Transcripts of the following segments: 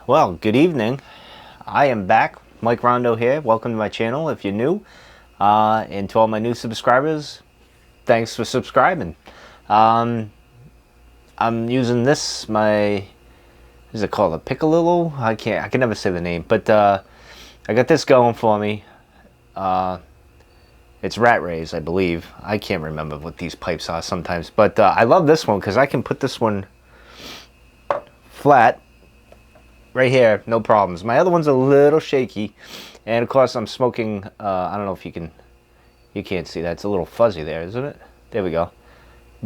Well, good evening. I am back. Mike Rondo here. Welcome to my channel if you're new. And to all my new subscribers, thanks for subscribing. Um, I'm using this, what is it called? A Piccalillo? I can never say the name. But I got this going for me. It's rat rays, I believe. I can't remember what these pipes are sometimes. But I love this one because I can put this one flat right here, no problems. My other one's a little shaky, and of course I'm smoking. I don't know if you can't see that. It's a little fuzzy there, isn't it? There we go.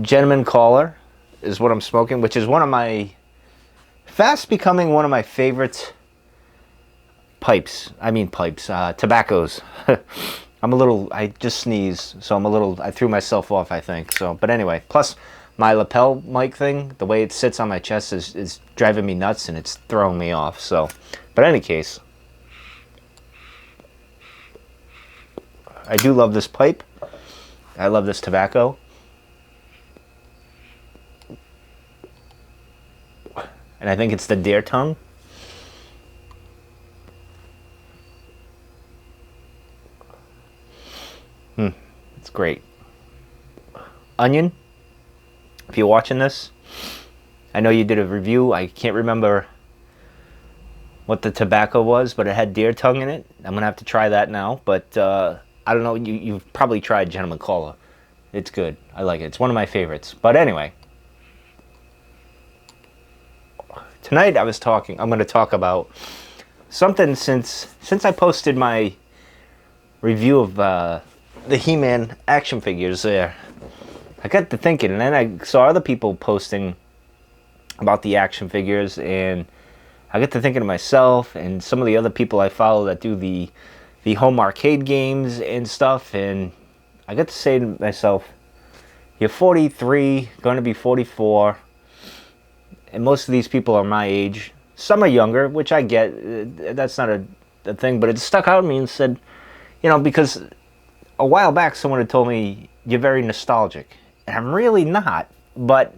Gentleman Caller is what I'm smoking, which is fast becoming one of my favorite pipes. Tobaccos. I just sneezed, so I threw myself off, I think. So, but anyway, plus my lapel mic thing, the way it sits on my chest is driving me nuts, and it's throwing me off. So, but in any case, I do love this pipe. I love this tobacco. And I think it's the deer tongue. It's great. Onion, if you're watching this, I know you did a review. I can't remember what the tobacco was, but it had deer tongue in it. I'm going to have to try that now. But I don't know. You've probably tried Gentleman Caller. It's good. I like it. It's one of my favorites. But anyway, tonight I'm going to talk about something since I posted my review of the He-Man action figures there. I got to thinking, and then I saw other people posting about the action figures, and I got to thinking to myself, and some of the other people I follow that do the home arcade games and stuff, and I got to say to myself, you're 43, going to be 44, and most of these people are my age. Some are younger, which I get. That's not a thing, but it stuck out at me and said, because a while back someone had told me, you're very nostalgic. And I'm really not, but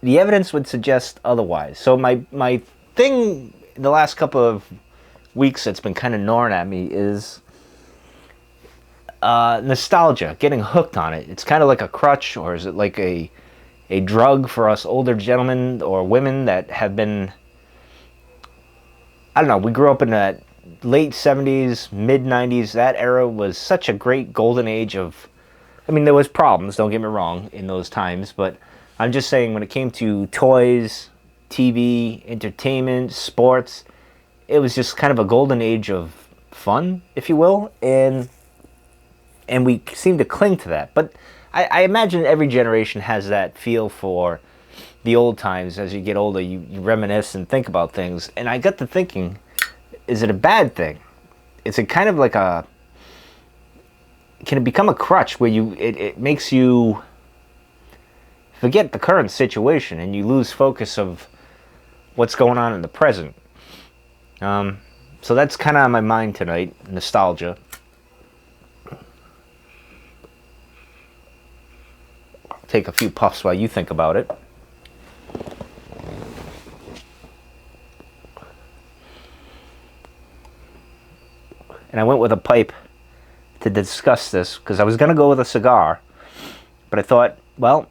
the evidence would suggest otherwise. So my thing the last couple of weeks that's been kind of gnawing at me is nostalgia, getting hooked on it. It's kind of like a crutch, or is it like a drug for us older gentlemen or women that have been, I don't know, we grew up in that late 70s, mid 90s. That era was such a great golden age of, there was problems, don't get me wrong, in those times, but I'm just saying when it came to toys, TV, entertainment, sports, it was just kind of a golden age of fun, if you will, and we seem to cling to that. But I imagine every generation has that feel for the old times. As you get older, you reminisce and think about things, and I got to thinking, is it a bad thing? Is it kind of like can it become a crutch where it makes you forget the current situation and you lose focus of what's going on in the present? So that's kind of on my mind tonight, nostalgia. I'll take a few puffs while you think about it. And I went with a pipe to discuss this because I was going to go with a cigar, but I thought, well,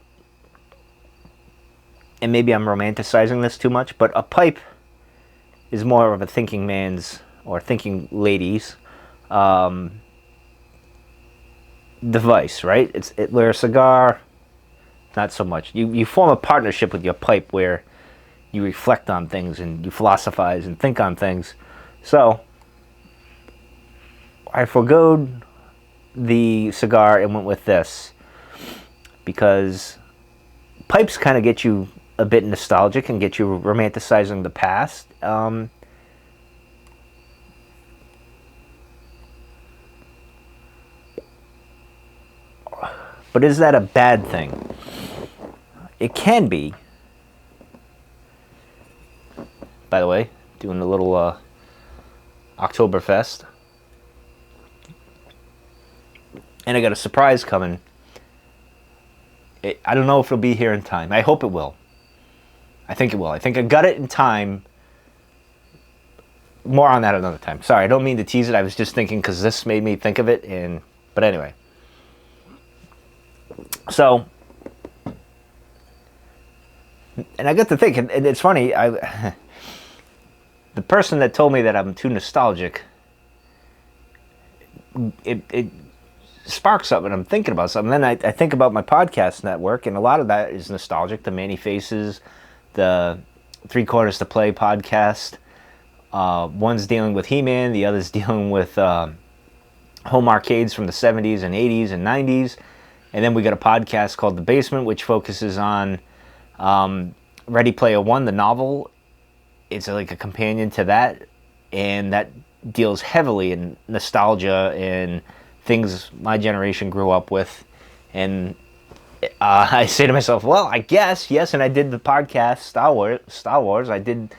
and maybe I'm romanticizing this too much, but a pipe is more of a thinking man's or thinking lady's device, right? Where a cigar, not so much. You form a partnership with your pipe where you reflect on things and you philosophize and think on things. So I forgoed the cigar and went with this because pipes kind of get you a bit nostalgic and get you romanticizing the past. But is that a bad thing? It can be. By the way, doing a little Oktoberfest. And I got a surprise coming. I don't know if it'll be here in time. I hope it will. I think it will. I think I got it in time more on that another time. Sorry, I don't mean to tease it. I was just thinking because this made me think of it. But anyway. So, and I got to think, and it's funny, the person that told me that I'm too nostalgic, it sparks something. I'm thinking about something. Then I think about my podcast network, and a lot of that is nostalgic. The Manny Faces, the Three Quarters to Play podcast. One's dealing with He-Man, the other's dealing with home arcades from the 70s and 80s and 90s. And then we got a podcast called The Basement, which focuses on Ready Player One, the novel. It's like a companion to that, and that deals heavily in nostalgia and things my generation grew up with. And I say to myself, well, I guess, yes, and I did the podcast Star Wars. I did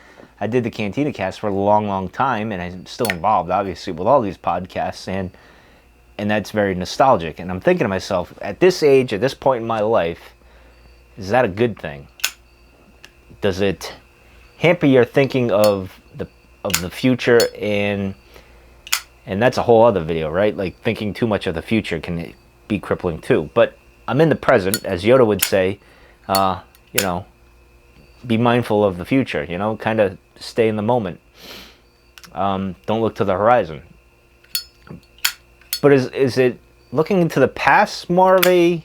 the Cantina cast for a long, long time, and I'm still involved, obviously, with all these podcasts, and that's very nostalgic. And I'm thinking to myself, at this age, at this point in my life, is that a good thing? Does it hamper your thinking of the future? And that's a whole other video, right? Like, thinking too much of the future can be crippling too. But I'm in the present, as Yoda would say. Be mindful of the future. Kind of stay in the moment. Don't look to the horizon. But is it looking into the past more of a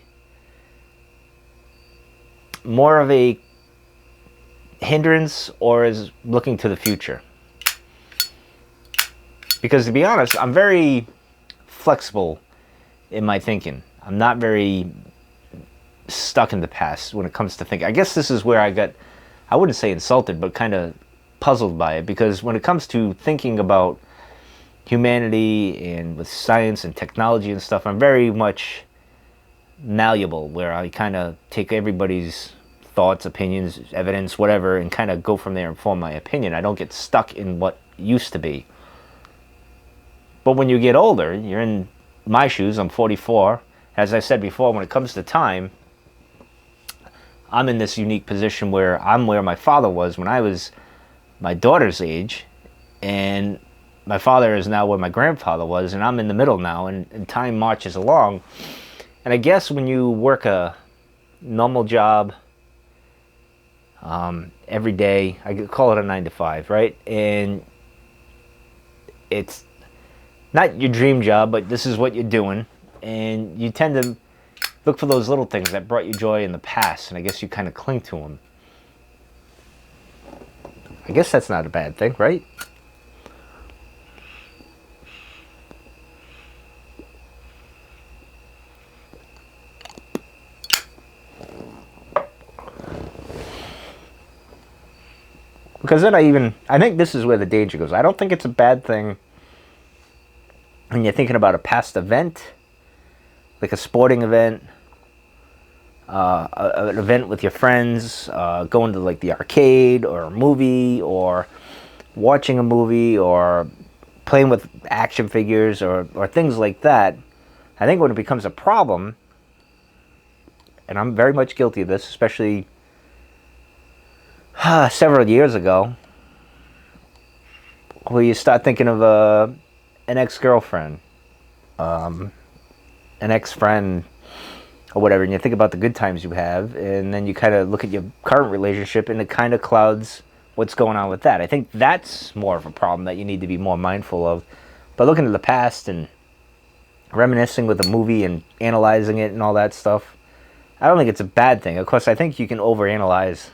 hindrance, or is looking to the future? Because to be honest, I'm very flexible in my thinking. I'm not very stuck in the past when it comes to thinking. I guess this is where I wouldn't say insulted, but kind of puzzled by it, because when it comes to thinking about humanity and with science and technology and stuff, I'm very much malleable, where I kind of take everybody's thoughts, opinions, evidence, whatever, and kind of go from there and form my opinion. I don't get stuck in what used to be. But when you get older, you're in my shoes. I'm 44. As I said before, when it comes to time, I'm in this unique position where I'm where my father was when I was my daughter's age, and my father is now where my grandfather was, and I'm in the middle now, and time marches along. And I guess when you work a normal job every day, I could call it a 9 to 5, right? And it's not your dream job, but this is what you're doing, and you tend to look for those little things that brought you joy in the past, and I guess you kind of cling to them. I guess that's not a bad thing, right? Because then I think this is where the danger goes. I don't think it's a bad thing when you're thinking about a past event, like a sporting event, an event with your friends, going to like the arcade or a movie, or watching a movie, or playing with action figures, or things like that. I think when it becomes a problem, and I'm very much guilty of this, especially several years ago, where you start thinking of an ex-girlfriend, an ex-friend, or whatever, and you think about the good times you have, and then you kind of look at your current relationship, and it kind of clouds what's going on with that. I think that's more of a problem that you need to be more mindful of. But looking to the past and reminiscing with a movie and analyzing it and all that stuff, I don't think it's a bad thing. Of course, I think you can overanalyze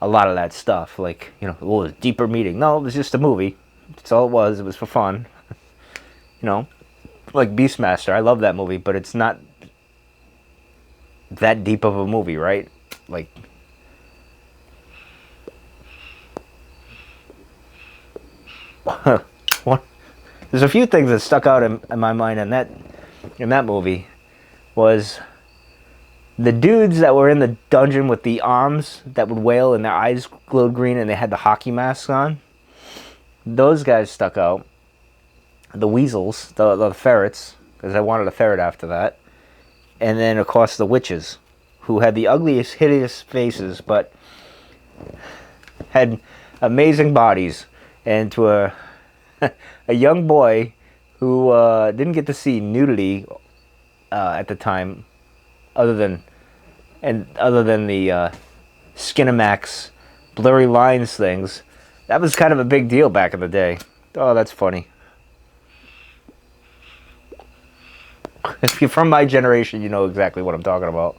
a lot of that stuff. Like, it was a deeper meaning. No, it was just a movie. That's all it was. It was for fun. Like Beastmaster. I love that movie, but it's not that deep of a movie, right? Like, there's a few things that stuck out in my mind in that movie. Was the dudes that were in the dungeon with the arms that would wail and their eyes glowed green and they had the hockey masks on. Those guys stuck out. The weasels, the ferrets, because I wanted a ferret after that. And then, of course, the witches, who had the ugliest, hideous faces, but had amazing bodies. And to a young boy who didn't get to see nudity at the time, other than the Skinamax blurry lines things. That was kind of a big deal back in the day. Oh, that's funny. If you're from my generation, you know exactly what I'm talking about.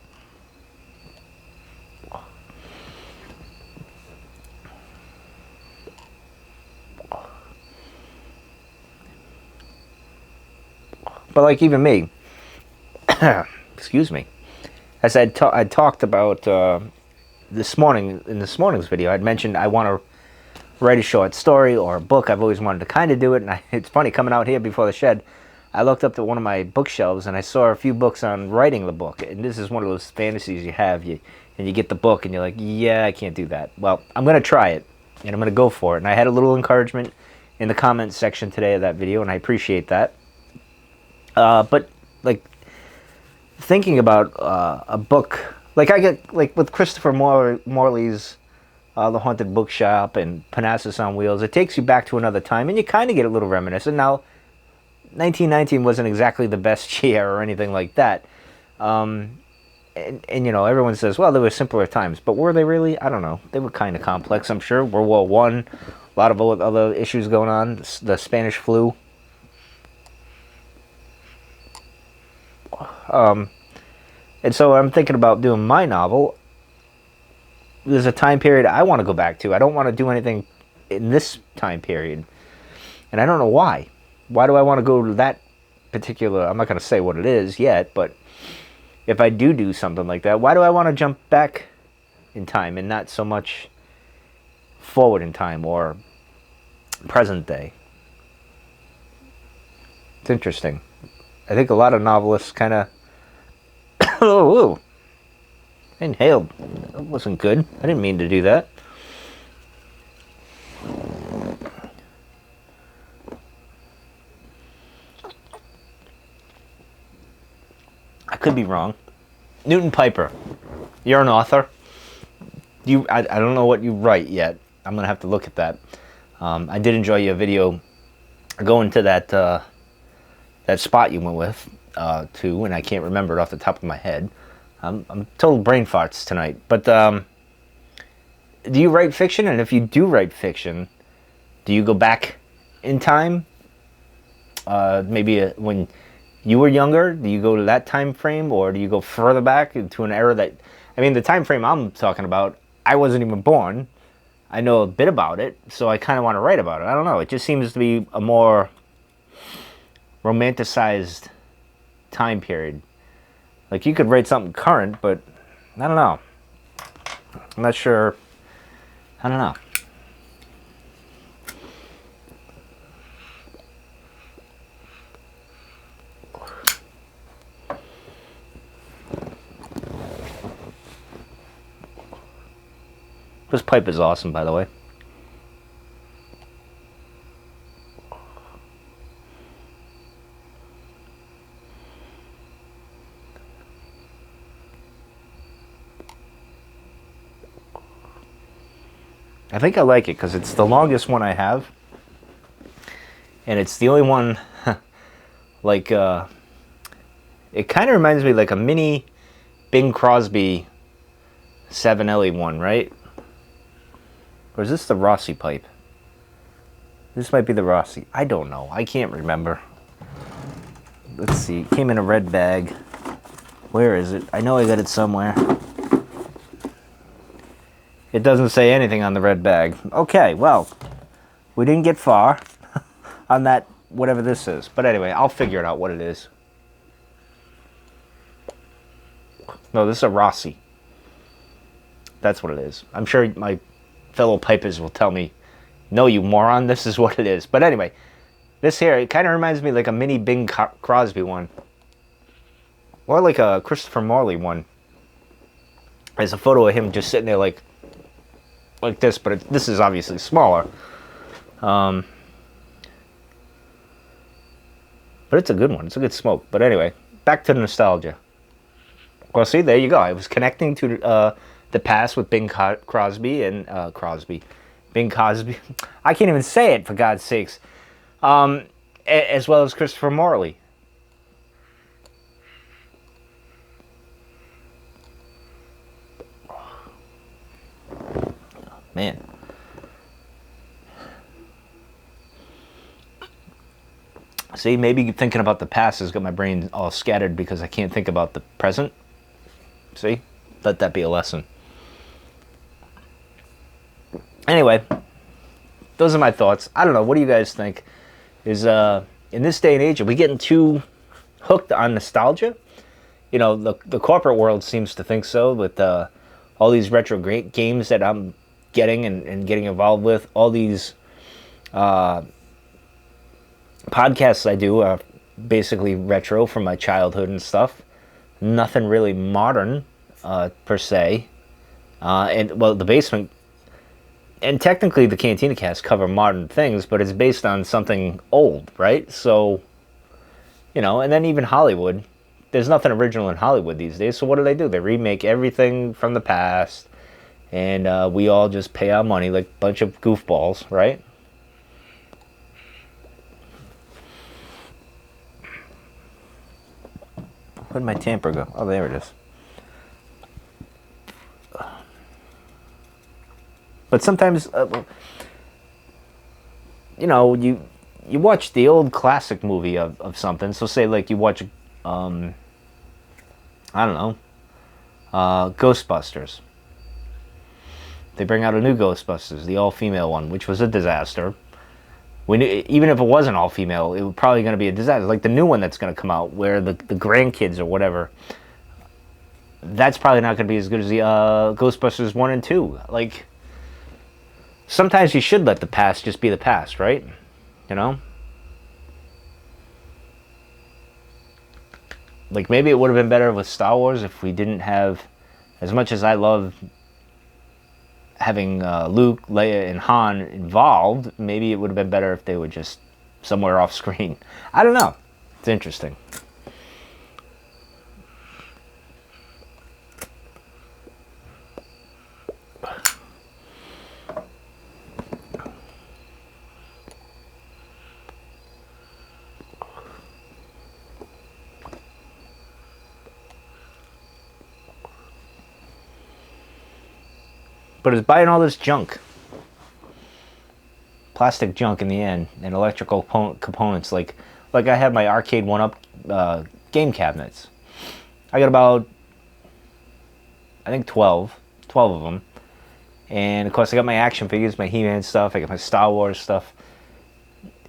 But like even me, excuse me, as I talked about this morning in this morning's video, I'd mentioned I want to write a short story or a book. I've always wanted to kind of do it, and it's funny coming out here before the shed. I looked up to one of my bookshelves and I saw a few books on writing the book, and this is one of those fantasies you have. And you get the book and you're like, yeah, I can't do that. Well, I'm gonna try it and I'm gonna go for it. And I had a little encouragement in the comments section today of that video, and I appreciate that. But like thinking about a book, like I get like with Christopher Morley's The Haunted Bookshop and Parnassus on Wheels, it takes you back to another time, and you kind of get a little reminiscent. Now, 1919 wasn't exactly the best year or anything like that. And you know, everyone says, well, there were simpler times. But were they really? I don't know. They were kind of complex, I'm sure. World War One, a lot of other issues going on. The Spanish flu. And so I'm thinking about doing my novel. There's a time period I want to go back to. I don't want to do anything in this time period. And I don't know why. Why do I want to go to that particular... I'm not going to say what it is yet, but if I do something like that, why do I want to jump back in time and not so much forward in time or present day? It's interesting. I think a lot of novelists kind of... Oh, I inhaled. That wasn't good. I didn't mean to do that. I could be wrong. Newton Piper, you're an author. I don't know what you write yet. I'm gonna have to look at that. I did enjoy your video going to that spot you went with too, and I can't remember it off the top of my head. I'm total brain farts tonight. But do you write fiction? And if you do write fiction, do you go back in time? Maybe when you were younger, do you go to that time frame, or do you go further back into an era that... I mean, the time frame I'm talking about, I wasn't even born. I know a bit about it, so I kind of want to write about it. I don't know. It just seems to be a more romanticized time period. Like, you could write something current, but I don't know. I'm not sure. I don't know. This pipe is awesome, by the way. I think I like it because it's the longest one I have. And it's the only one, like, it kind of reminds me like a mini Bing Crosby 7Ellie one, right? Or is this the Rossi pipe? This might be the Rossi. I don't know. I can't remember. Let's see. It came in a red bag. Where is it? I know I got it somewhere. It doesn't say anything on the red bag. Okay, well, we didn't get far on that, whatever this is. But anyway, I'll figure it out what it is. No, this is a Rossi. That's what it is. I'm sure my fellow pipers will tell me, no, you moron, this is what it is. But anyway, this here, it kind of reminds me like a mini Bing Crosby one. Or like a Christopher Morley one. There's a photo of him just sitting there like this, but this is obviously smaller. But it's a good one. It's a good smoke. But anyway, back to the nostalgia. Well, see, there you go. I was connecting to the past with Bing Crosby and Bing Cosby. I can't even say it, for God's sakes. as well as Christopher Morley. Man. See, maybe thinking about the past has got my brain all scattered because I can't think about the present. See? Let that be a lesson. Anyway, those are my thoughts. I don't know. What do you guys think? Is in this day and age, are we getting too hooked on nostalgia? You know, the corporate world seems to think so with all these retro games that I'm getting and getting involved with. All these podcasts I do are basically retro from my childhood and stuff. Nothing really modern per se. And well, the basement and technically the Cantina Cast cover modern things, but it's based on something old, right? So, you know, and then even Hollywood, there's nothing original in Hollywood these days. So what do? They remake everything from the past, and we all just pay our money like a bunch of goofballs, right? Where'd my tamper go? Oh, there it is. But sometimes, you know, you watch the old classic movie of something. So say like you watch, I don't know, Ghostbusters. They bring out a new Ghostbusters, the all-female one, which was a disaster. We knew, even if it wasn't all-female, it was probably going to be a disaster. Like the new one that's going to come out, where the grandkids or whatever, that's probably not going to be as good as the Ghostbusters 1 and 2. Like, sometimes you should let the past just be the past, right? You know? Like, maybe it would have been better with Star Wars if we didn't have, as much as I love having Luke, Leia, and Han involved, maybe it would have been better if they were just somewhere off screen. I don't know. It's interesting. But it's buying all this junk. Plastic junk in the end, and electrical components. Like I have my arcade 1-up game cabinets. I got about, I think 12 of them. And of course I got my action figures, my He-Man stuff, I got my Star Wars stuff.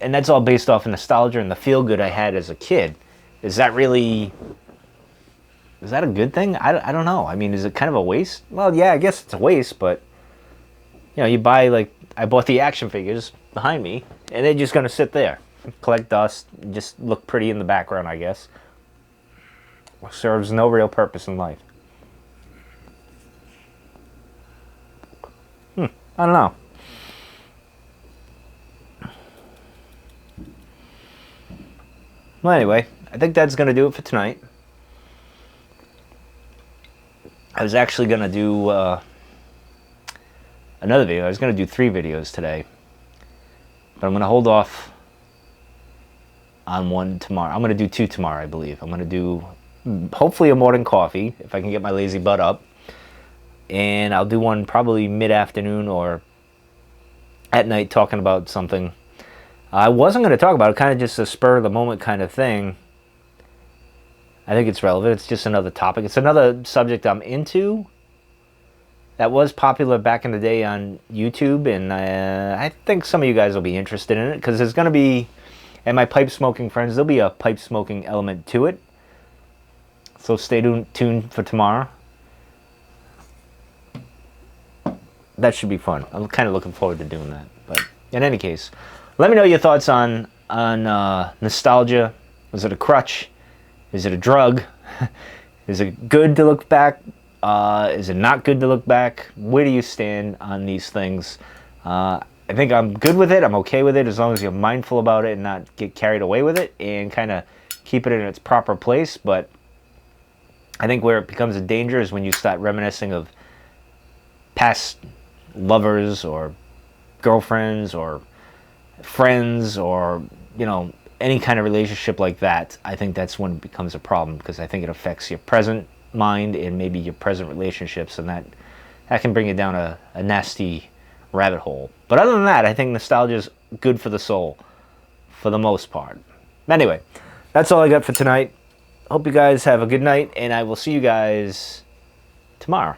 And that's all based off of nostalgia and the feel good I had as a kid. Is that really... Is that a good thing? I don't know. I mean, is it kind of a waste? Well, yeah, I guess it's a waste, but... You know, you buy, like, I bought the action figures behind me, and they're just going to sit there. Collect dust, just look pretty in the background, I guess. Serves no real purpose in life. I don't know. Well, anyway, I think that's going to do it for tonight. I was actually going to do another video. I was going to do 3 videos today. But I'm going to hold off on one tomorrow. I'm going to do 2 tomorrow, I believe. I'm going to do, hopefully, a morning coffee, if I can get my lazy butt up. And I'll do one probably mid-afternoon or at night talking about something. I wasn't going to talk about it, kind of just a spur-of-the-moment kind of thing. I think it's relevant. It's just another topic. It's another subject I'm into that was popular back in the day on YouTube, and I think some of you guys will be interested in it, because there's going to be, and my pipe smoking friends, there'll be a pipe smoking element to it. So stay tuned for tomorrow. That should be fun. I'm kind of looking forward to doing that. But in any case, let me know your thoughts on nostalgia. Was it a crutch? Is it a drug? Is it good to look back? Is it not good to look back? Where do you stand on these things? I think I'm good with it. I'm okay with it as long as you're mindful about it and not get carried away with it and kind of keep it in its proper place. But I think where it becomes a danger is when you start reminiscing of past lovers or girlfriends or friends or, you know, any kind of relationship like that, I think that's when it becomes a problem, because I think it affects your present mind and maybe your present relationships, and that can bring you down a nasty rabbit hole. But other than that, I think nostalgia is good for the soul for the most part. Anyway, that's all I got for tonight. Hope you guys have a good night, and I will see you guys tomorrow.